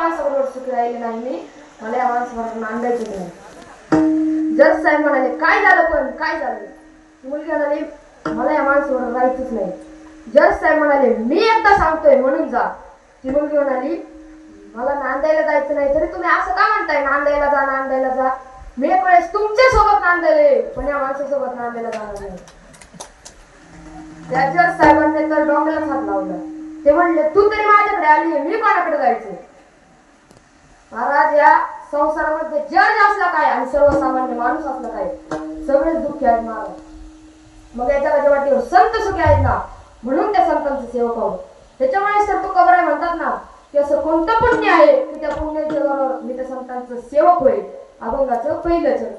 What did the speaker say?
माणसाबरोबर सुखी राहिले नाही मी, मला या माणसाबरोबर नांदायचं नाही. जज साहेब म्हणाले काय झालं, पण काय झालं? ती मुलगी म्हणाली मला या माणसाबरोबर राहायचंच नाही. जज साहेब म्हणाले मी एकदा सांगतोय म्हणून जा. ती मुलगी म्हणाली मला नांदायला जायचं नाही, तरी तुम्ही असं का म्हणताय नांदायला जा नांदायला जा? मी एक वेळेस तुमच्या सोबत नांदायले, पण या माणसासोबत नांदायला जाणार नाही. त्या जज साहेबांनी तर डोंगराला हात लावला. ते म्हणले तू तरी माझ्याकडे आली, मी कोणाकडे जायचं? महाराज या संसारामध्ये जज असला काय आणि सर्वसामान्य माणूस असला काय, सगळेच दुःखी आहेत महाराज. मग या जगाच्या वाटेवर संत सुखी आहेत ना, म्हणून त्या संतांचे सेवक आहोत. त्याच्यामुळे सर तुकोबराय म्हणतात ना की असं कोणतं पुण्य आहे की त्या पुण्याच्या जोरावर मी त्या संतांचं सेवक होईल. अभंगाचं पहिलं चरण.